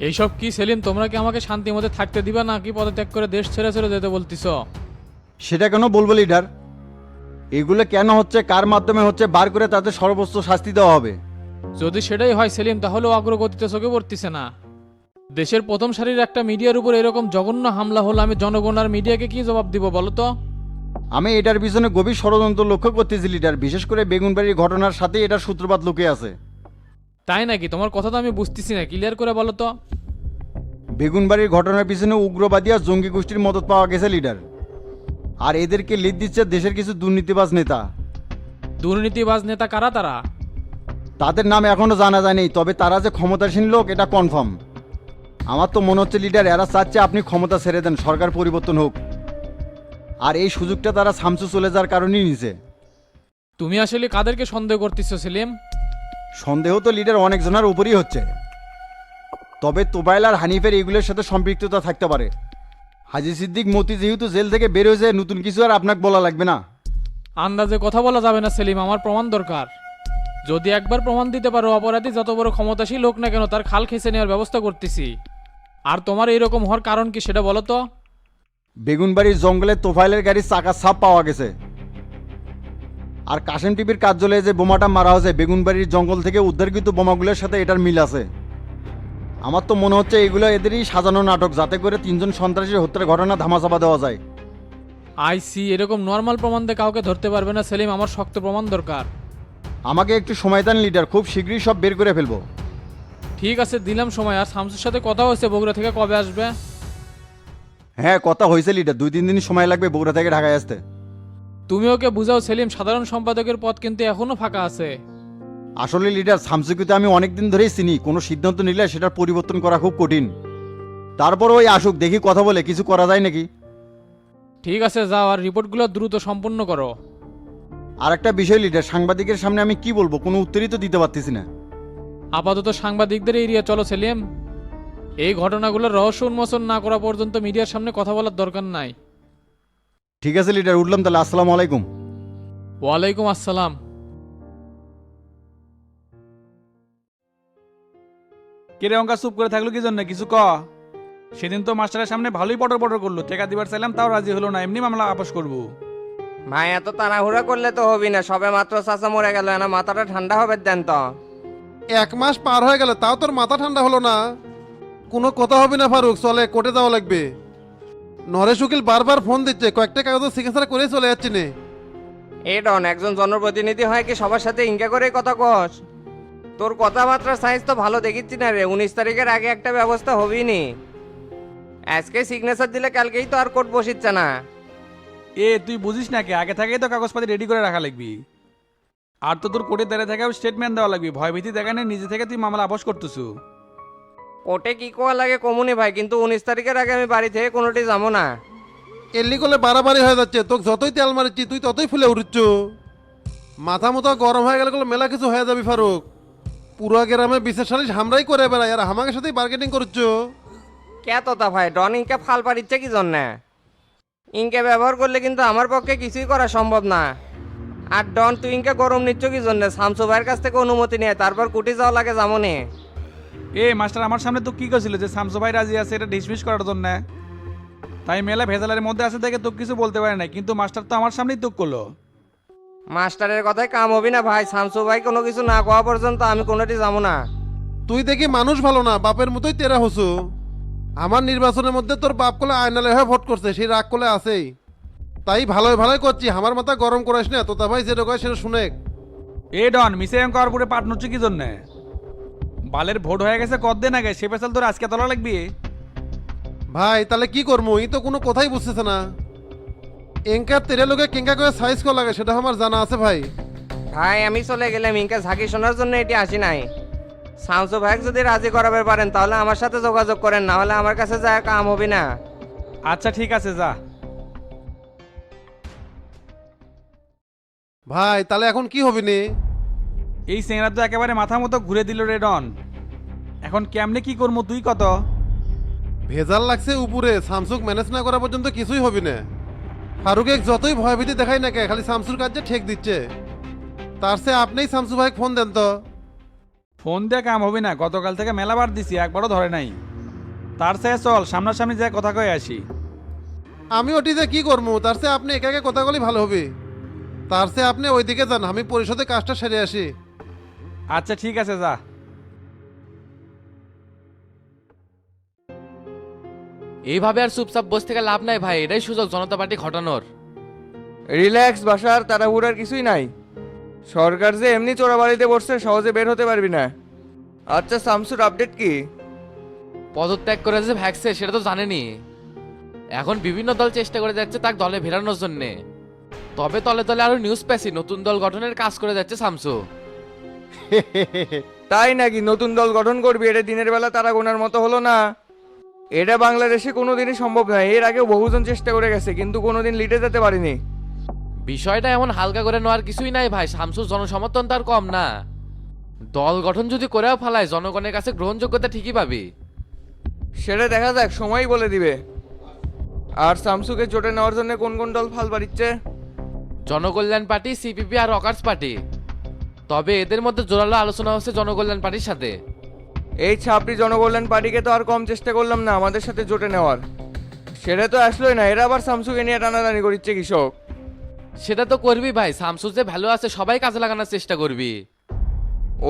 এইসব কি সেলিম, তোমরা কি আমাকে শান্তি মতে থাকতে দিবা নাকি পদত্যাগ করে দেশ ছেড়ে ছেড়ে যেতে বলতিছ? সেটা কেন বলবো লিডার? এগুলো কেন হচ্ছে, কার মাধ্যমে হচ্ছে, বার করে তাদের সর্বোচ্চ শাস্তি দেওয়া হবে। যদি সেটাই হয় সেলিম, তাহলে অগ্রগতিতে চোখে পড়তিছে না। দেশের প্রথম সারির একটা মিডিয়ার উপর এরকম জঘন্য হামলা হলো, আমি জনগণ আর মিডিয়াকে কি জবাব দিব বলো তো? আমি এটার পিছনে গভীর ষড়যন্ত্র লক্ষ্য করতেছি লিডার, বিশেষ করে বেগুনবাড়ির ঘটনার সাথে এটার সূত্রপাত লুকিয়ে আছে। তাই নাকি? তোমার কথা তো আমি বুঝতেছি না, ক্লিয়ার করে বলো তো। বেগুনবাড়ির ঘটনার পিছনে উগ্রবাদী আর জঙ্গি গোষ্ঠীর মদত পাওয়া গেছে লিডার, আর এদেরকে লিড দিচ্ছে দেশের কিছু দুর্নীতিবাজ নেতা। দুর্নীতিবাজ নেতা কারা তারা? তাদের নাম এখনো জানা যায়নি, তবে তারা যে ক্ষমতাসীন লোক এটা কনফার্ম। আমার তো মনে হচ্ছে লিডার এরা চাচ্ছে আপনি ক্ষমতা ছেড়ে দেন, সরকার পরিবর্তন হোক। আর এই সুযোগটা তারা সামসু চলে যাওয়ার কারণেই নিছে। তুমি আসলে কাদেরকে সন্দেহ করতেছো সেলিম? সন্দেহ তো লিডার অনেকজনের উপরই হচ্ছে, তবে তোবাইল আর হানিফের এগুলোর সাথে সম্পৃক্ততা থাকতে পারে। হাজি সিদ্দিক মতি যেহেতু জেল থেকে বের হয়েছে, নতুন কিছু আর আপনাকে বলা লাগবে না। আন্দাজে কথা বলা যাবে না সেলিম, আমার প্রমাণ দরকার। যদি একবার প্রমাণ দিতে পারো অপরাধী যত বড় ক্ষমতাশীল হোক না কেন তার খাল খেসে নেওয়ার ব্যবস্থা করতেছি। আর তোমার এইরকম হওয়ার কারণ কি সেটা বলো তো। বেগুনবাড়ির জঙ্গলে তোফাইলের গাড়ির চাকার ছাপ পাওয়া গেছে, আর কাশেম টিভির কার্যালয়ে যে বোমাটা মারা হয়েছে বেগুনবাড়ির জঙ্গল থেকে উদ্ধারকৃত বোমাগুলোর সাথে এটার মিল আছে। আমার তো মনে হচ্ছে এগুলো এদেরই সাজানো নাটক, যাতে করে তিনজন সন্ত্রাসীর হত্যার ঘটনা ধামাচাপা দেওয়া যায়। আইসি, এরকম নর্মাল প্রমাণ দিয়ে কাউকে ধরতে পারবে না সেলিম, আমার শক্ত প্রমাণ দরকার। আমাকে একটু সময় দেন লিডার, খুব শীঘ্রই সব বের করে ফেলবো। ঠিক আছে, দিলাম সময়। আর শামসুর সাথে কথা হয়েছে, বগুড়া থেকে কবে আসবে? হ্যাঁ, কথা হয়েছে লিডার, 2-3 দিন সময় লাগবে বগুড়া থেকে ঢাকায় আসতে। তুমি ওকে বুঝাও সেলিম, সাধারণ সম্পাদকের পদ কিন্তু এখনো ফাঁকা আছে। আসলে লিডার শামসুকে তো আমি অনেকদিন ধরেই চিনি, কোনো সিদ্ধান্ত নিলে সেটার পরিবর্তন করা খুব কঠিন। তারপর ওই আসুক, দেখি কথা বলে কিছু করা যায় নাকি। ঠিক আছে, যাও, আর রিপোর্টগুলো দ্রুত সম্পূর্ণ করো। আর একটা বিষয় লিডার, সাংবাদিকের সামনে আমি কি বলবো, কোনো উত্তরই তো দিতে পারতেছি না। আপাতত সাংবাদিকদের এড়িয়ে চলো সেলিম। এই ঘটনাগুলোর রহস্য উন্মোচন না করা পর্যন্ত মিডিয়ার সামনে কথা বলার দরকার নাই। ঠিক আছে লিডার, উঠলাম তাহলে, আসসালামু আলাইকুম। ওয়ালাইকুম আসসালাম। কিরে অঙ্কা চুপ করে থাকলো কি জন্য, কিছু ক। সেদিন তো মাস্টারের সামনে ভালোই পটর পটর করলো, টাকা দিবার চাইলাম তাও রাজি হলো না, এমনি মামলা আপস করবো। ভাই এত তাড়াহুড়া করলে তো হবি না, সবে মাত্র চাচা মরে গেল, না মাথাটা ঠান্ডা হবে দেন তো। 1 মাস পার হয়ে গেল তাও তোর মাথা ঠান্ডা হলো না? কোনো কথা হবে না ফারুক, চলে কোর্টে যাওয়া লাগবে। নরেশ উকিল বারবার ফোন দিচ্ছে, কয়েকটা কাগজের সিগনেচার করে চলে যাচ্ছে নে। এ ডন, একজন জনপ্রতিনিধি হয় কি সবার সাথে ইনকা করে কথা কস? তোর কথাবার্তার সাইজ তো ভালো দেখিচ্ছি না রে। 19 তারিখের আগে একটা ব্যবস্থা হবেই নি। আজকে সিগনেচার দিলে কালকেই তো আর কোর্ট বসিচ্ছে না। তুই বুঝিস না কে, আগে থেকেই তো কাগজপাতি রেডি করে রাখা লাগবি। আর তো তোর কোর্টে দাঁড়িয়ে থেকেও স্টেটমেন্ট দেওয়া লাগবি, ভয়ভীতি দেখানে নিজে থেকে তুই মামলা আপস করতেছু। কোর্টে কি কোয়া লাগে কমুনি ভাই, কিন্তু 19 তারিখের আগে আমি বাড়ি থেকে কোনোটি যাবো না। এল্লি করলে বাড়াবাড়ি হয়ে যাচ্ছে, তোকে যতই তেল মারিচ্ছি তুই ততই ফুলে উঠছ। মাথা মতো গরম হয়ে গেলে মেলা কিছু হয়ে যাবি ফারুক। পুরো গ্রামে বিশেষ সালিশ হামরাই করে বেড়াই, আর আমাকে সাথেই বার্গেনিং করছো। কে তোতা ভাই, ডন ইনকে ফাল পারিচ্ছে কি জন্যে? ইনকে ব্যবহার করলে কিন্তু আমার পক্ষে কিছুই করা সম্ভব না। আর ডন, তুই ইনকে গরম নিচ্ছ কি জন্য? শামসু ভাইয়ের কাছ থেকে অনুমতি নিয়ে তারপর কুটি যাওয়া লাগে যেমনই। মাস্টার আমার সামনে তো কি করছিল যে শামসু ভাই রাজি আছে এটা ডিসমিস করার জন্য, তাই মেলা ভেজালের মধ্যে আছে দেখে তোকে কিছু বলতে পারে না, কিন্তু মাস্টার তো আমার সামনেই তোক করলো। মাস্টারের কথায় কাম হবি না ভাই, শামসু ভাই কোনো কিছু না কোয়া পর্যন্ত আমি কোনোটি যাবো না। তুই দেখি মানুষ ভালো না, বাপের মতোই তেরা হসু। আমার নির্বাচনের মধ্যে তোর বাপ কোলে আয়নালে হয়ে ভোট করছে, সেই রাগ কোলে আছেই। তাই ভালোই ভালোই করছি, আমার মাথা গরম করাস না। তোতা ভাই যেটা কয় সেটা শুনে। ডন মিসে অঙ্কার পুরে পাট নচ্ছে কি জন্য? বালের ভোট হয়ে গেছে কতদিন আগে, সে পেশাল তোর আজকে তোলা লাগবি? ভাই তাহলে কি করবো, ই তো কোনো কথাই বুঝতেছে না। এঙ্কার তেরে লোকে কেঙ্কা করে সাইজ করা লাগে সেটা আমার জানা আছে ভাই। ভাই আমি চলে গেলাম, ইনকে ঝাঁকি শোনার জন্য এটি আসি নাই। শামসু ভাই যদি রাজি করাবে পারেন তাহলে আমার সাথে যোগাযোগ করেন, না হলে আমার কাছে যায় কাম হবি না। আচ্ছা ঠিক আছে, যা। ভাই তাহলে এখন কি হবে নে? এই চেংরা তো একেবারে মাথা মতো ঘুরে দিল রে ডন, এখন কেমনে কি করবো তুই কত? ভেজাল লাগছে উপরে, স্যামসুং ম্যানেজ না করা পর্যন্ত কিছুই হবে না। ফারুকে যতই ভয়ভীতি দেখাই না কে, খালি শামসুর কাজে ঠেক দিচ্ছে। তার সে আপনিই শামসু ভাই ফোন দেন তো। ফোন দিয়ে কাম হবে না, গতকাল থেকে মেলা বার দিছি একবারও ধরে নাই। তার চেয়ে চল সামনাসামনি যায় কথা কয়ে আসি। আমি ওটিতে কি করবো, তার চেয়ে আপনি একা একা কথা বলি ভালো হবে। তার চেয়ে আপনি ওইদিকে যান, আমি পরিষদে কাজটা সেরে আসি। আচ্ছা ঠিক আছে, যা। এইভাবে আর চুপচাপ বসে থেকে লাভ নাই ভাই, এটাই সুযোগ জনতা পার্টি ঘটানোর। রিল্যাক্স বাসার, তাড়াহুড়ার কিছুই নাই। সরকার যে এমনি চোরাবাড়িতে বসছে, সহজে বের হতে পারবি না। আচ্ছা শামসুর আপডেট কি? পদত্যাগ করে যে ভ্যাকসে সেটা তো জানেনি। এখন বিভিন্ন দল চেষ্টা করে যাচ্ছে তাকে দলে ফেরানোর জন্য। তবে তলে তলে আরো নিউজ পেছি নতুন দল গঠনের কাজ করে যাচ্ছে শামসু। তাই নাকি? নতুন দল গঠন করবি? এটা দিনের বেলা তারা গোনার মতো হলো না? এটা বাংলাদেশে কোনোদিনই সম্ভব নয়। এর আগেও বহুজন চেষ্টা করে গেছে, কিন্তু কোনোদিন লিডে যেতে পারেনি। বিষয়টা এমন হালকা করে নেওয়ার কিছুই নাই ভাই, শামসুর জনসমর্থন তার কম না। দল গঠন যদি করেও ফেলায় জনগণের কাছে গ্রহণযোগ্যতা ঠিকই পাবি। সেটা দেখা যাক, সময়ই বলে দিবে। আর শামসুকে জোটে নেওয়ার জন্য কোন কোন দল ফাল বাড়িচ্ছে? জনকল্যাণ পার্টি, সিপিপি আর রকার্স পার্টি। তবে এদের মধ্যে জোরালো আলোচনা হচ্ছে জনকল্যাণ পার্টির সাথে। এই ছাপড়ি জনকল্যাণ পার্টিকে তো আর কম চেষ্টা করলাম না আমাদের সাথে জোটে নেওয়ার। সেটা তো আসলোই না, এরা আবার শামসুকে নিয়ে টানাটানি করছে কৃষক। সেটা তো করবি ভাই, শামসুর যে ভ্যালু আছে সবাই কাজে লাগানোর চেষ্টা করবি।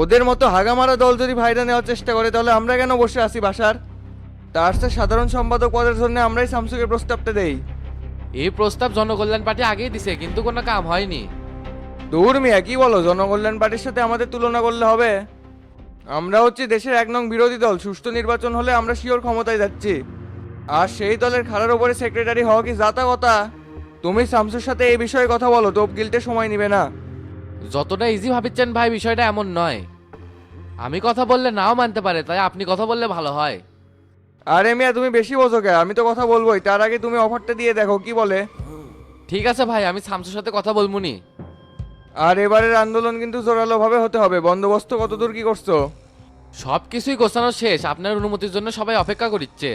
ওদের মতো হাগামারা দল যদি ফায়দা নেওয়ার চেষ্টা করে, তাহলে আমরা কেন বসে আছি বাসার? তার সাথে সাধারণ সম্পাদক পদের জন্য আমরাই শামসুকে প্রস্তাবটা দেই। এই প্রস্তাব জনকল্যাণ পার্টি আগেই দিছে, কিন্তু কোনো কাম হয়নি। দূর মিয়া, কি বলো? জনকল্যাণ পার্টির সাথে আমাদের তুলনা করলে হবে? আমরা হচ্ছে দেশের 1 নং বিরোধী দল। সুষ্ঠু নির্বাচন হলে আমরা শিওর ক্ষমতায় যাচ্ছি। আর সেই দলের খাড়ার ওপরে সেক্রেটারি হওয়া কি জাতা কথা? তুমি শামসুর সাথে এই বিষয়ে কথা বলো, তোপ গিলতে সময় নিবে না। যতটা ইজি ভাবিচ্ছেন ভাই, বিষয়টা এমন নয়। আমি কথা বললে নাও মানতে পারে, তাই আপনি কথা বললে ভালো হয়। আরে মিয়া, তুমি বেশি বোঝো কে? আমি তো কথা বলবোই, তার আগে তুমি অফারটা দিয়ে দেখো কি বলে। ঠিক আছে ভাই, আমি শামসুর সাথে কথা বলবুনি। আর এবারের আন্দোলন কিন্তু জোরালো ভাবে হতে হবে। বন্দোবস্ত কতদূর কি করছো? সব কিছুই গোছানো শেষ, আপনার অনুমতির জন্য সবাই অপেক্ষা করছে।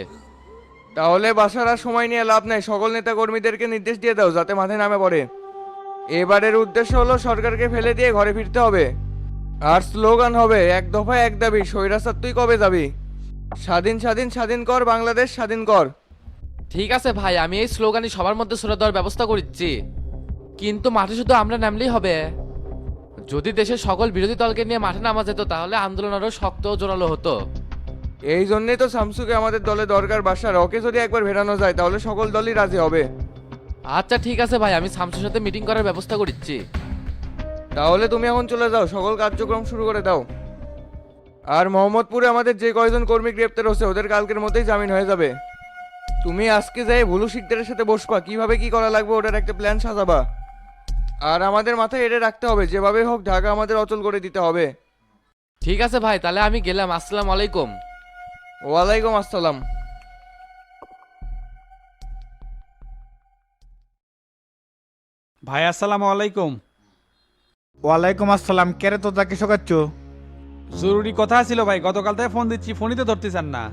তাহলে বাসার আর সময় নিয়ে লাভ নাই। সকল নেতা কর্মীদেরকে নির্দেশ দিয়ে দাও যাতে মাঠে নামে পড়ে। এবারের উদ্দেশ্য হলো সরকারকে ফেলে দিয়ে ঘরে ফিরতে হবে। আর স্লোগান হবে, 1 দফা 1 দাবি, স্বৈরাচার তুই কবে যাবি? স্বাধীন স্বাধীন স্বাধীন কর, বাংলাদেশ স্বাধীন কর। ঠিক আছে ভাই, আমি এই স্লোগানই সবার মধ্যে ছড়ে দেওয়ার ব্যবস্থা করছি। কিন্তু মাঠে শুধু আমরা নামলেই হবে। যদি দেশের সকল বিরোধী দলকে নিয়ে মাঠে নামা যেত তাহলে আন্দোলন আরো শক্ত ও জোরালো হতো। এই জন্যই তো শামসুকে আমাদের দলে দরকার। বাসার ওকে যদি একবার ভেড়ানো যায় তাহলে সকল দলই রাজি হবে। আচ্ছা ঠিক আছে ভাই, আমি শামসুর সাথে মিটিং করার ব্যবস্থা করছি। তাহলে তুমি এখন চলে যাও, সকল কার্যক্রম শুরু করে দাও। আর মোহাম্মদপুরে আমাদের যে কয়জন কর্মী গ্রেপ্তার হচ্ছে ওদের কালকের মধ্যেই জামিন হয়ে যাবে। তুমি আজকে যাই ভুলু শিকদারের সাথে বসবা, কিভাবে কি করা লাগবে ওটার একটা প্ল্যান সাজাবা। আর আমাদের মাথায় এটা রাখতে হবে, যেভাবে হোক ঢাকা আমাদের অচল করে দিতে হবে। ঠিক আছে ভাই, তাহলে আমি গেলাম। আসসালামু আলাইকুম। ওয়ালাইকুম আসসালাম। ভাই আসসালামু আলাইকুম। ওয়ালাইকুম আসসালাম। কেরে তো তাকে শোকাচ্ছ? জরুরি কথা ছিল ভাই, গতকাল থেকে ফোন দিচ্ছি, ফোনই তো ধরতেছেন না।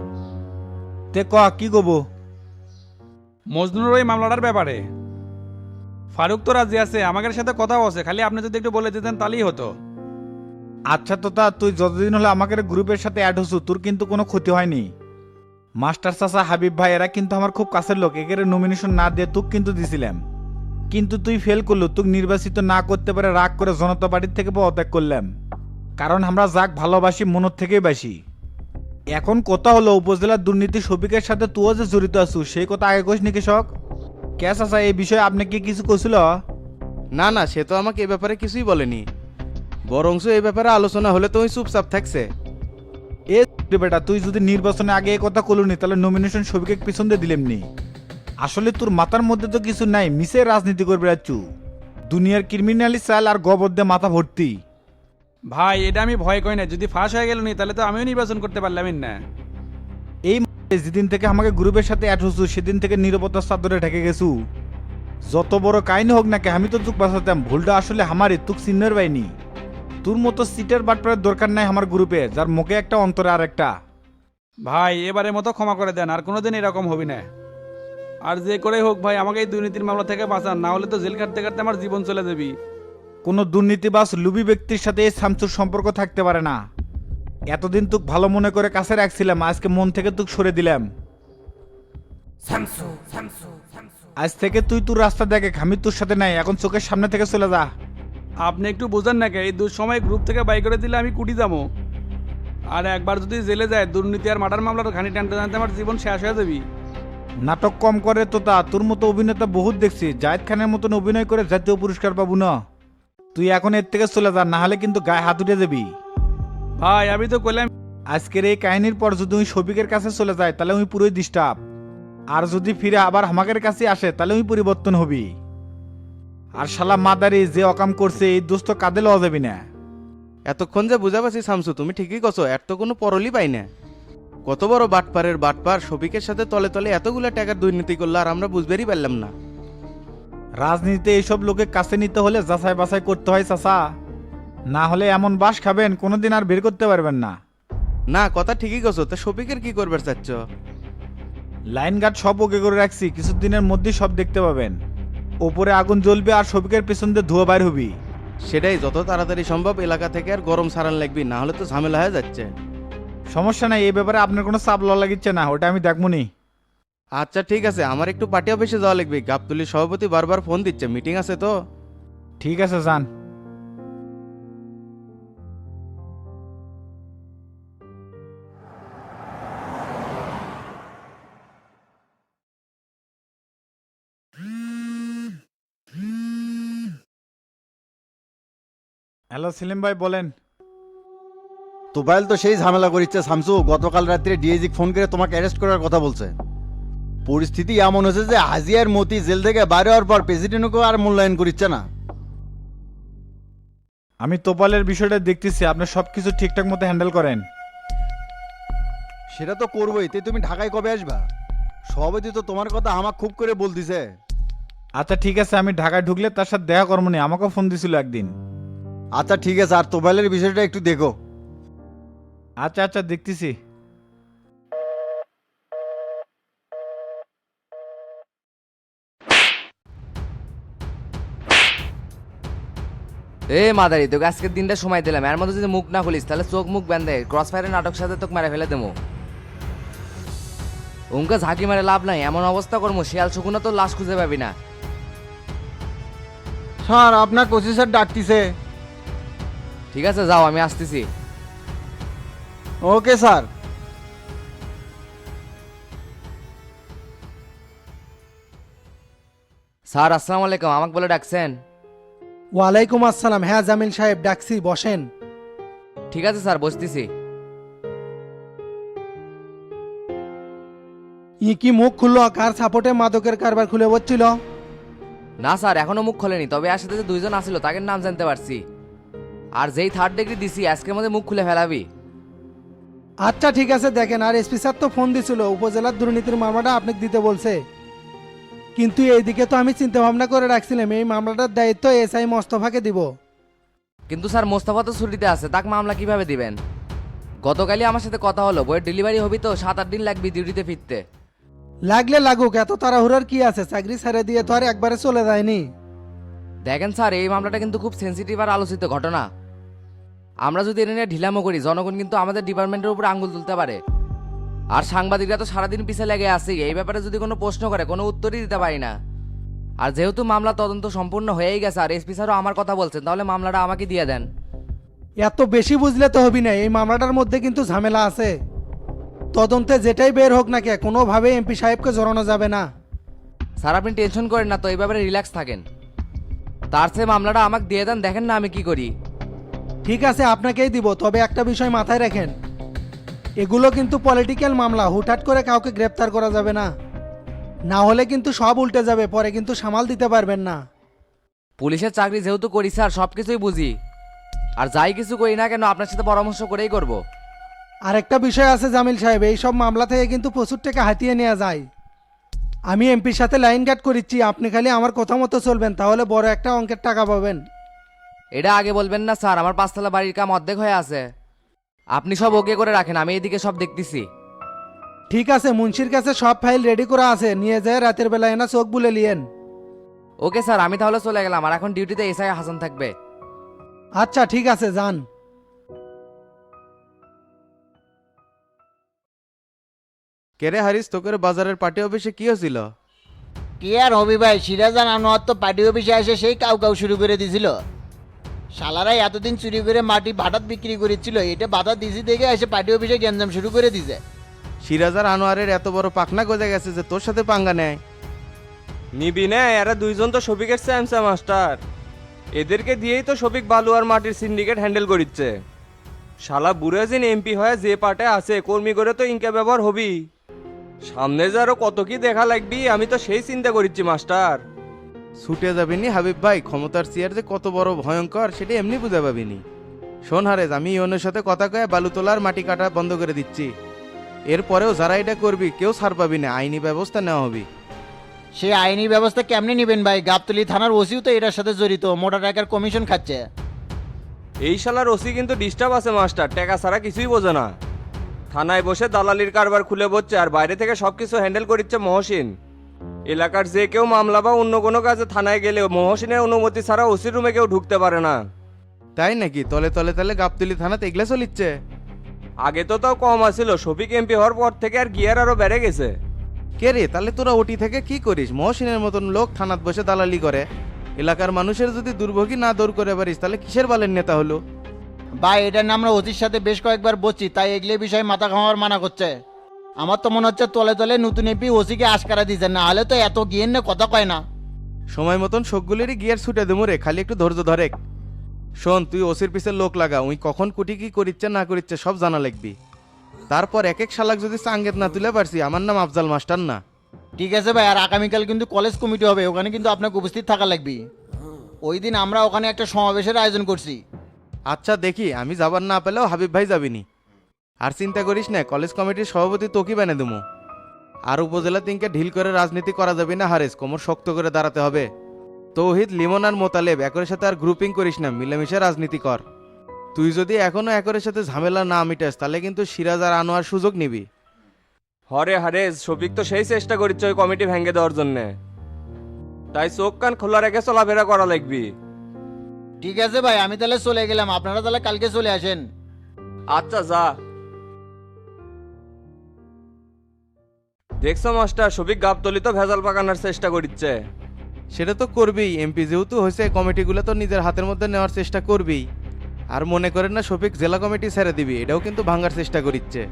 তে ক কি কব? মজনুর ওই মামলাটার ব্যাপারে ফারুক তো রাজি আছে, আমাদের সাথে কথাও আছে। খালি আপনি যদি একটু বলে দিতেন তাহলেই হতো। আচ্ছা তো তা তুই যতদিন হলো আমাকে গ্রুপের সাথে অ্যাড হচ্ছু, তোর কিন্তু কোনো ক্ষতি হয়নি। মাস্টার চাচা, হাবিব ভাই এরা কিন্তু আমার খুব কাছের লোক। একের নমিনেশন না দিয়ে তোকে কিন্তু দিছিলাম, কিন্তু তুই ফেল করলো। তোকে নির্বাচিত না করতে পারে রাগ করে জনতা পার্টির থেকে পদত্যাগ করলাম। কারণ আমরা যাক ভালোবাসি মনের থেকেই বাসি। এখন কথা হলো উপজেলার দুর্নীতি শফিকের সাথে তুইও যে জড়িত আছু, সেই কথা আগে কইস নি কৃষক? কে চাচা এই বিষয়ে আপনি কি কিছু কইছিল? না না, সে তো আমাকে এ ব্যাপারে কিছুই বলেনি। বরংস এই ব্যাপারে আলোচনা হলে তো ওই চুপচাপ থাকছে। এ বেটা, তুই যদি নির্বাচনে আগে এই কথা কলুনি তাহলে নমিনেশন শফিকে পিছন দিয়ে দিলেম নি। আসলে তোর মাথার মধ্যে তো কিছু নাই, মিশে রাজনীতি করবে রাচ্ছু। দুনিয়ার ক্রিমিনালি চাল আর গবর দিয়ে মাথা ভর্তি। ভাই এটা আমি ভয় করি না, যদি ফাঁস হয়ে গেল নি তাহলে তো আমিও নির্বাচন করতে পারলাম না। এই যেদিন থেকে আমাকে গ্রুপের সাথে অ্যাড হচ্ছু সেদিন থেকে নিরাপত্তার চাদরে ঢেকে গেছু। যত বড় কাহিনী হোক না কে, আমি তো চুক বাঁচাতাম। ভুলটা আসলে আমারই, তুক চিন্নের বাইনি। তোর মতো সিটের বাটপারের দরকার নাই আমার গ্রুপে, যার মুখে একটা অন্তরে আর একটা। ভাই এবারের মতো ক্ষমা করে দেন, আর কোনোদিন এরকম হবি না। আর যে করে হোক ভাই আমাকে এই দুর্নীতির মামলা থেকে বাঁচান, না হলে তো জেল কাটতে কাটতে আমার জীবন চলে যাবি। কোনো দুর্নীতিবাজ লুবি ব্যক্তির সাথে এই শামসুর সম্পর্ক থাকতে পারে না। এতদিন তুক ভালো মনে করে কাছে রাখছিলাম, আজকে মন থেকে তুক সরে দিলাম। আজ থেকে তুই তোর রাস্তা দেখে আমি তোর সাথে নাই, এখন চোখের সামনে থেকে চলে যা। আপনি একটু বোঝেন না কে, এই দুঃসময় গ্রুপ থেকে বাই করে দিলে আমি কুটি যাবো। আর একবার যদি জেলে যায়, দুর্নীতি আর মার্ডার মামলার ঘানি টানতে টানতে আমার জীবন শেষ হয়ে যাবি। নাটক কম করে তো তা, তোর মতো অভিনেতা বহুত দেখছি, জায়েদ খানের মতন অভিনয় করে জাতীয় পুরস্কার পাবো না। তুই এখন এর থেকে চলে যা, না হলে কিন্তু গায়ে হাত উঠে যাবি। ভাই আমি তো কইলাম, আজকের এই কাহিনীর পর যদি ওই শফিকের কাছে চলে যায় তাহলে ওই পুরোই ডিস্টার্ব, আর যদি ফিরে আবার আমাদের কাছে আসে তাহলে ওই পরিবর্তন হবি। আর শালা মাদারি যে অকাম করছে এই দোস্ত কাঁদে লওয়া যাবি না। এতক্ষণ যে বুঝা পাচ্ছি শামসু, তুমি ঠিকই কছো, এর তো কোনো পরলই পাই না। কত বড় বাটপারের বাটপার, শফিকের সাথে তলে তলে এতগুলা টাকার দুর্নীতি করলো আর আমরা বুঝবেরই পারলাম না। রাজনীতিতে এইসব লোকে কাছে নিতে হলে যাচাই বাছাই করতে হয় চাচা, না হলে এমন বাস খাবেন কোনোদিন আর বের করতে পারবেন না। না, কথা ঠিকই কছো, তা শফিকের কি করবার চাচ্ছ? লাইন গার্ড সব ওকে করে রাখছি, কিছুদিনের মধ্যেই সব দেখতে পাবেন। ওপরে আগুন জ্বলবে আর শফিকের পেছন দিয়ে ধোয়া বাইর হবি। সেটাই, যত তাড়াতাড়ি সম্ভব এলাকা থেকে আর গরম সারান লাগবি, না হলে তো ঝামেলা হয়ে যাচ্ছে। সমস্যা নাই, এই ব্যাপারে আপনার কোনো চাপ লওয়া লাগিচ্ছে না, ওটা আমি দেখবনি। আচ্ছা ঠিক আছে, আমার একটু পার্টি অফিসে যাওয়া লাগবে, গাবতলির সভাপতি বারবার ফোন দিচ্ছে, মিটিং আছে তো। ঠিক আছে যান। হ্যালো সেলিম ভাই বলেন। তোফাইল তো সেই ঝামেলা করিচ্ছে শামসু, গতকাল রাত্রে ডিএজি ফোন করে তোমাকে অ্যারেস্ট করার কথা বলছে। পরিস্থিতি এমন হয়েছে যে হাজিয়ার মতি জেল থেকে বাইরে হওয়ার পর প্রেসিডেন্টকেও আর মূল্যায়ন করিচ্ছে না। আমি তোপালের বিষয়টা দেখতেছি, আপনি সবকিছু ঠিকঠাক মতো হ্যান্ডেল করেন। সেটা তো করবোই, তাই তুমি ঢাকায় কবে আসবা? সভাপতি তো তোমার কথা আমাকে খুব করে বলতিছে। আচ্ছা ঠিক আছে, আমি ঢাকায় ঢুকলে তার সাথে দেখা করবো নি, আমাকেও ফোন দিছিল একদিন। আচ্ছা ঠিক আছে, আর তোফাইলের বিষয়টা একটু দেখো। আচ্ছা আচ্ছা দেখতেছি। এ মাদারি, তোকে আজকের দিনটা সময় দিলাম, এর মধ্যে যদি মুখ না খুলিস তাহলে চোখ মুখ বেঁধে ক্রস ফায়ারের নাটক সাথে তোকে মেরে ফেলে দেবো। উনকে ঝাঁকি মারে লাভ নাই, এমন অবস্থা করবো শিয়াল শুকুনো তো লাশ খুঁজে পাবি না। স্যার আপনার কোচি স্যার ডাকতিছে। ঠিক আছে যাও, আমি আসতেছি। Okay sir. স্যার আসসালামু আলাইকুম, আমাকে বলে ডাকছেন? ওয়ালাইকুম আসসালাম। হ্যাঁ জামিল সাহেব ডাকছি, বসেন। ঠিক আছে স্যার, বসতেছি। ই কি মুখ খুললো? কার সাপোর্টে মাদকের কারবার খুলে বলছিল? না স্যার, এখনো মুখ খোলেনি, তবে আর সাথে যে দুইজন আসিল তাদের নাম জানতে পারছি। আর যেই থার্ড ডিগ্রি দিছি আজকের মধ্যে মুখ খুলে ফেলাবি। আচ্ছা ঠিক আছে, দেখেন। আর এসপি স্যার তো ফোন দিছিল, উপজেলার দুর্নীতির মামলাটা আপনাকে দিতে বলছে। কিন্তু এইদিকে তো আমি চিন্তা ভাবনা করে রাখছিলাম এই মামলাটার দায়িত্ব এসআই মোস্তফাকে দিব। কিন্তু স্যার মোস্তফা তো ছুটিতে আছে, তাকে মামলা কিভাবে দিবেন? গতকালই আমার সাথে কথা হলো, বইয়ের ডেলিভারি হবি তো 7-8 দিন লাগবে ডিউটিতে ফিরতে। লাগলে লাগুক, এত তাড়াহুড়ার কি আছে? চাকরি ছেড়ে দিয়ে তো আর একবারে চলে যায়নি। দেখেন স্যার, এই মামলাটা কিন্তু খুব সেন্সিটিভ আর আলোচিত ঘটনা। আমরা যদি এটা নিয়ে ঢিলামো করি, জনগণ কিন্তু আমাদের ডিপার্টমেন্টের উপর আঙ্গুল তুলতে পারে। আর সাংবাদিকরা তো সারাদিন পিছে লেগে আছে, এই ব্যাপারে যদি কোনো প্রশ্ন করে কোনো উত্তরই দিতে পারি না। আর যেহেতু মামলা তদন্ত সম্পূর্ণ হয়েই গেছে আর এসপি স্যারও আমার কথা বলছেন, তাহলে মামলাটা আমাকে দিয়ে দেন। এত বেশি বুঝলে তো হবি না, এই মামলাটার মধ্যে কিন্তু ঝামেলা আছে। তদন্তে যেটাই বের হোক না কে, কোনোভাবে এমপি সাহেবকে জড়ানো যাবে না। স্যার আপনি টেনশন করেন না তো, এই ব্যাপারে রিল্যাক্স থাকেন। তার চেয়ে মামলাটা আমাকে দিয়ে দেন, দেখেন না আমি কি করি। ঠিক আছে আপনাকেই দিব, তবে একটা বিষয় মাথায় রাখেন, এগুলো কিন্তু পলিটিক্যাল মামলা, হুটহাট করে কাউকে গ্রেপ্তার করা যাবে না। না হলে কিন্তু সব উল্টে যাবে, পরে কিন্তু সামাল দিতে পারবেন না। পুলিশের চাকরি যেহেতু করি স্যার, সব কিছুই বুঝি। আর যাই কিছু করি না কেন আপনার সাথে পরামর্শ করেই করব। আরেকটা বিষয় আছে জামিল সাহেব, এই সব মামলা থেকে কিন্তু প্রচুর টাকা হাতিয়ে নেওয়া যায়। আমি এমপির সাথে লাইন কাট করিচ্ছি, আপনি খালি আমার কথা মতো চলবেন, তাহলে বড় একটা অঙ্কের টাকা পাবেন। এটা আগে বলবেন না স্যার, আমার 5 তলা বাড়ির কাম অর্ধেক হয়ে আছে। আপনি সব ওকে করে রাখেন, আমি এদিকে সব দেখতেছি। ঠিক আছে, মুন্সির কাছে সব ফাইল রেডি করা আছে, নিয়ে যায় রাতের বেলা এনা চোখ বুলে লিয়েন। ওকে স্যার, আমি তাহলে চলে গেলাম, আর এখন ডিউটিতে এসআই হাসান থাকবে। আচ্ছা ঠিক আছে, যান। কেরে হারিস তোকের বাজারের পার্টি অফিসে কি হয়েছিল? কি আর হবি ভাই, সিরাজান আনোয়ার তো পার্টি অফিসে এসে সেই কাউ কাউ শুরু করে দিছিল। শালারাই এতদিন চুরি করে মাটি ভাটাত বিক্রি করেছিল, এটা বাধা দিছি দেখে এসে পার্টি অফিসে গ্যাঞ্জাম শুরু করে দিছে। সিরাজার আনোয়ারের এত বড় পাখনা গজে গেছে যে তোর সাথে পাঙ্গা নেয়। নিবি না, এরা দুইজন তো শফিকের স্যামসা মাস্টার। এদেরকে দিয়েই তো শফিক বালু আর মাটির সিন্ডিকেট হ্যান্ডেল করিচ্ছে। শালা বুড়াজিন এমপি হয়ে যে পার্টে আছে কর্মী করে তো ইনকা ব্যবহার হবি। সামনে যে আরো কত কি দেখা লাগবি আমি তো সেই চিন্তা করিচ্ছি মাস্টার। ছুটে যাবিনি হাবিব ভাই, ক্ষমতার চেয়ার যে কত বড় ভয়ঙ্কর সেটা এমনি বুঝে পাবিনি। শোন হারেজ, আমি ইউনের সাথে কথা কয়ে বালু তোলার মাটি কাটা বন্ধ করে দিচ্ছি। এরপরেও যারা এটা করবি কেউ ছাড় পাবি না, আইনি ব্যবস্থা নেওয়া হবে। সে আইনি ব্যবস্থা কেমনে নিবেন ভাই? গাবতলী থানার ওসিও তো এটার সাথে জড়িত, মোটা টাকার কমিশন খাচ্ছে। এই শালার ওসি কিন্তু ডিস্টার্ব আছে মাস্টার, টাকা ছাড়া কিছুই বোঝে না। থানায় বসে দালালির কারবার খুলে বসছে আর বাইরে থেকে সবকিছু হ্যান্ডেল করিচ্ছে মহসিন। এলাকার যে কেউ মামলা বা অন্য কোনো কাজে থানায় গেলেও মহসিনের অনুমতি ছাড়া ওসির রুমে কেউ ঢুকতে পারে না। তাই নাকি? তলে তলে তাহলে গাবতলি থানাতে এগুলা চলিচ্ছে? আগে তো তাও কম আছিল, শফিক এমপি হওয়ার পর থেকে আর গিয়ার আরো বেড়ে গেছে। কে রে, তাহলে তোরা ওটি থেকে কি করিস? মহসিনের মতন লোক থানাত বসে দালালি করে। এলাকার মানুষের যদি দুর্ভোগী না দূর করে পারিস তাহলে কিসের বালের নেতা হলো? ভাই এটা নিয়ে আমরা ওসির সাথে বেশ কয়েকবার বসছি, তাই এগুলো বিষয়ে মাথা ঘামাবার মানা করছে। আমার তো মনে হচ্ছে তলে তলে নতুন এপি ওসিকে আশকারা দিচ্ছে, না হলে তো এত গিয়ে না কথা কয় না। সময় মতন সবগুলিরই গিয়ার ছুটে দেবো রে, খালি একটু ধৈর্য ধরে। শোন, তুই ওসির পিছে লোক লাগা, উই কখন কুটি কি করিচ্ছে না করিচ্ছে সব জানা লাগবি। তারপর এক এক শালাক যদি চাঙ্গেত না তুলে পারছি, আমার নাম আফজাল মাস্টার না। ঠিক আছে ভাই, আর আগামীকাল কিন্তু কলেজ কমিটি হবে, ওখানে কিন্তু আপনাকে উপস্থিত থাকা লাগবে। ওই দিন আমরা ওখানে একটা সমাবেশের আয়োজন করছি। আচ্ছা দেখি, আমি যাবার না পেলেও হাবিব ভাই যাবিনি। আর চিন্তা করিস না, কলেজ কমিটির সভাপতি তোকে বানিয়ে দেবো। আর উপজেলা তিনকে ঢিল করে রাজনীতি করা যাবে না হারেস, কোমর শক্ত করে দাঁড়াতে হবে। তৌহিদ, লিমন আর মোতালেব একরের সাথে আর গ্রুপিং করিস না, মিলেমিশে রাজনীতি কর। তুই যদি এখনো একরের সাথে ঝামেলা না মিটাস তাহলে কিন্তু সিরাজ আর আনোয়ার সুযোগ নিবি। হরে হারেজ, শফিক তো সেই চেষ্টা করিচ্ছে ওই কমিটি ভেঙে দেওয়ার জন্য। তাই চোখ কান খোলা রেখে চলাফেরা করা লাগবি। ঠিক আছে ভাই, আমি তাহলে চলে গেলাম, আপনারা তাহলে কালকে চলে আসেন। আচ্ছা যা। দেখছো মাস্টার, শফিক গাবতলি তো ভেজাল পাকানোর চেষ্টা করিচ্ছে। সেটা তো করবি, এমপি যেহেতু হয়েছে কমিটিগুলো তো নিজের হাতের মধ্যে নেওয়ার চেষ্টা করবি। আর মনে করেন না শফিক জেলা কমিটি ছেড়ে দিবি, এটাও কিন্তু ভাঙার চেষ্টা করিচ্ছে।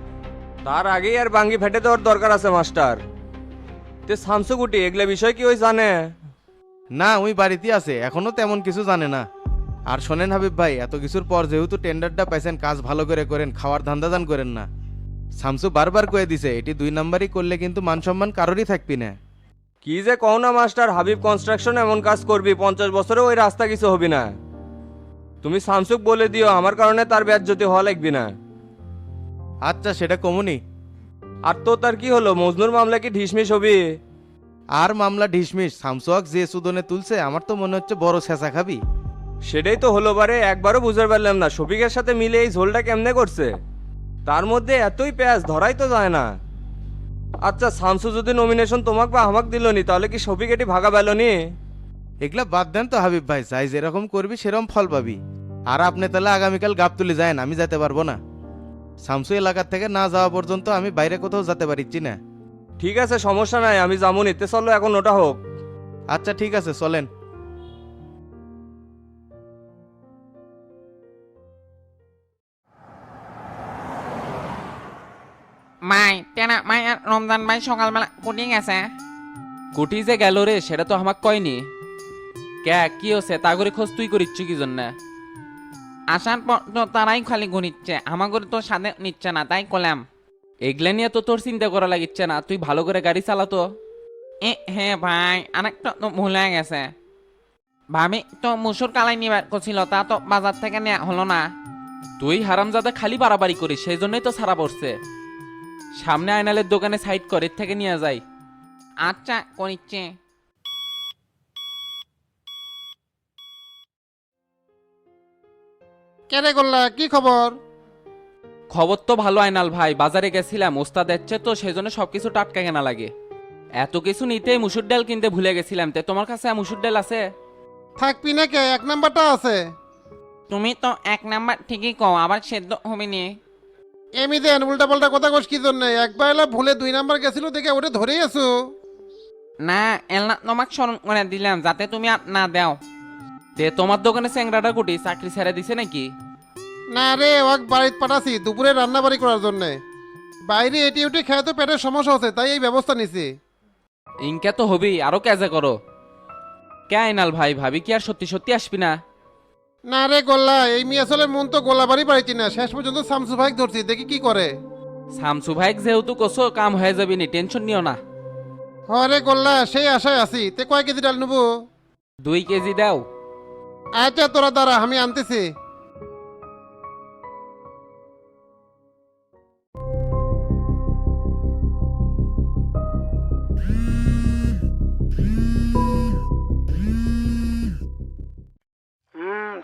তার আগেই আর বাঙ্গি ফেটে দেওয়ার দরকার আছে মাস্টার। তে শামসুগুটি এগুলা বিষয় কি ওই জানে? না, ওই বাড়িতে আছে, এখনো তেমন কিছু জানে না। আর শোনেন হাবিব ভাই, এত কিছুর পর যেহেতু টেন্ডারটা পাইছেন, কাজ ভালো করে করেন, খাওয়ার ধান্দা দান করেন না। শামসু বারবার কয়ে দিছে এটি 2 নাম্বারই করলে কিন্তু মান সম্মান কারোরই থাকবি না। কি যে কও না মাস্টার, হাবিব কনস্ট্রাকশন এমন কাজ করবি 50 বছরে ওই রাস্তা কিছু হবি না। তুমি শামসুক বলে দিও আমার কারণে তার বেজ্জতি হওয়া লাগবি না। আচ্ছা সেটা কমুনি। আর তো তার কি হলো, মজনুর মামলা কি ঢিসমিস হবি? আর মামলা ঢিসমিস, শামসুয়াক যে সুদনে তুলছে আমার তো মনে হচ্ছে বড় ছেঁচা খাবি। সেটাই তো হলো বারে, একবারও বুঝতে পারলাম না শফিকের সাথে মিলে এই ঝোলটা কেমনে করছে। তার মধ্যে এতই পেঁয়াজ ধরাই তো যায় না। আচ্ছা শামসু যদি নমিনেশন তোমাক বা আমাক দিল নি তাহলে কি শফিক এটি ভাগা পেল নি? এগুলা বাদ দেন তো হাবিব ভাই, চাই যেরকম করবি সেরকম ফল পাবি। আর আপনি তাহলে আগামীকাল গাবতলি যায়েন, আমি যেতে পারবো না। শামসু এলাকার থেকে না যাওয়া পর্যন্ত আমি বাইরে কোথাও যেতে পারিচ্ছি না। ঠিক আছে সমস্যা নাই, আমি যাবো নিতে, চলো এখন ওটা হোক। আচ্ছা ঠিক আছে, চলেন। মাই তেনা মাই আর রমজান ভাই সকালবেলা কুটি গেছে। কুটি যে গেল রে সেটা তো আমাকে কয়নি। কে কি হচ্ছে তা করে খোঁজ তুই করিচ্ছি কি জন্য? আসার পর তো তারাই খালি ঘুরিচ্ছে, আমাকে তো সাথে নিচ্ছে না, তাই কলাম। এগুলা নিয়ে তো তোর চিন্তা করা লাগিচ্ছে না, তুই ভালো করে গাড়ি চালাতো। হ্যাঁ ভাই, আরেকটা তো ভুল হয়ে গেছে। ভাবি তো মুসুর কালাই নিবার করছিল, তা তো বাজার থেকে নেওয়া হলো না। তুই হারামজাদা খালি বাড়াবাড়ি করিস, সেই জন্যই তো ছাড়া পড়ছে। সামনে আয়নালের দোকানে সাইড করে এর থেকে নিয়ে যাই। আচ্ছা করিচ্ছে। কেনে করলা, কি খবর? খবর তো ভালো আয়নাল ভাই, বাজারে গেছিলাম, ওস্তাদ যাচ্ছে তো সেই জন্য সবকিছু টাটকা কেনা লাগে। এত কিছু নিতে মুসুর ডাল কিনতে ভুলে গেছিলাম, তে তোমার কাছে মুসুর ডাল আছে? থাকবি না কে, 1 নাম্বারটা আছে। তুমি তো 1 নাম্বার ঠিকই কও, আবার সেদ্ধ হবে নি। এমি দেন উল্টা পাল্টা কথা কস কি জন্য একবার এলা ভুলে 2 নাম্বার গেছিল দেখে ওটা ধরেই আছো। না এলনা তোমাক স্মরণ করে দিলাম যাতে তুমি আর না দাও। তে তোমার দোকানে স্যাংরাটা কুটি চাকরি ছেড়ে দিছে নাকি? না রে ওয়াক বাড়িতে পাঠাছি দুপুরে রান্না বাড়ি করার জন্য। বাইরে এটি উঠে খেয়ে তো পেটের সমস্যা হচ্ছে তাই এই ব্যবস্থা নিছি। ইনকা তো হবেই, আরো কাজে করো। কে আইনাল ভাই, ভাবি কি আর সত্যি সত্যি আসবি না? না রে গোল্লা এই মিয়াসলের মন তো গোলাবাড়ি পাইছি না, শেষ পর্যন্ত শামসু ভাইক ধরছি দেখি কি করে। শামসু ভাই যেহেতু কোসো কাম হয়ে যাবি নি, টেনশন নিও না। হরে গোল্লা সেই আশায় আছি, তে কয় কেজি ডাল নেবো? 2 কেজি দাও। আচ্ছা তোরা দাঁড়া আমি আনতেছি।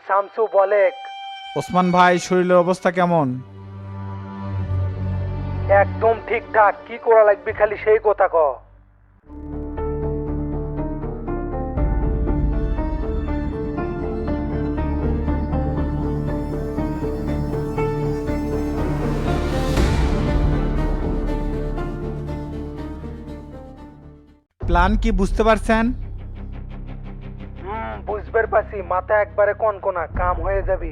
শামসু বলে ওসমান ভাই শরীরের অবস্থা কেমন? একদম ঠিকঠাক, কি করা লাগবে খালি সেই কথা ক। প্ল্যান কি বুঝতে পারছেন? বুঝবার পারছি, মাথা একবারে কনকনা, কাম হয়ে যাবে।